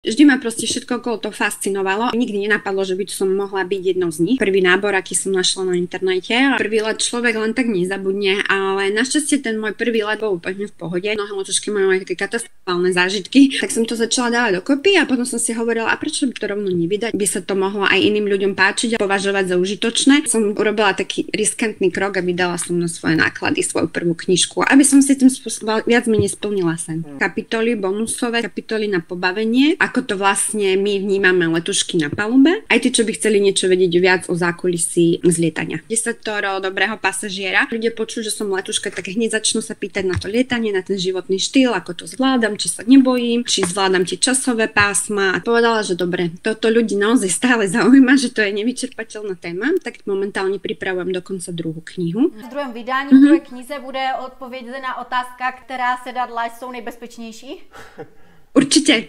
Vždy ma proste všetko okolo toho fascinovalo. Nikdy nenapadlo, že by som mohla byť jednou z nich. Prvý nábor, aký som našla na internete. Prvý let človek len tak nezabudne, ale našťastie ten môj prvý let bol úplne v pohode. Mnohé letušky majú aj také katastrofálne zážitky. Tak som to začala dávať dokopy a potom som si hovorila, a prečo by to rovno nevydať? By sa to mohlo aj iným ľuďom páčiť a považovať za užitočné. Som urobila taký riskantný krok a vydala som na svoje náklady svoju prvú knižku, aby som si tým spôsobom viac menej splnila sen. Kapitoly bonusové, kapitoly na pobavenie, ako to vlastne my vnímame letušky na palube. Aj tí, čo by chceli niečo vedieť viac o zákulisí zlietania. 10 dobrého pasažiera. Ľudia počujú, že som letuška, tak hneď začnú sa pýtať na to lietanie, na ten životný štýl, ako to zvládam, či sa nebojím, či zvládam tie časové pásma. A povedala, že dobre, toto ľudí naozaj stále zaujíma, že to je nevyčerpateľná téma, tak momentálne pripravujem dokonca druhú knihu. V druhém vydání v druhé knize bude odpovězená otázka, která sedadla jsou nejbezpečnější? Určite.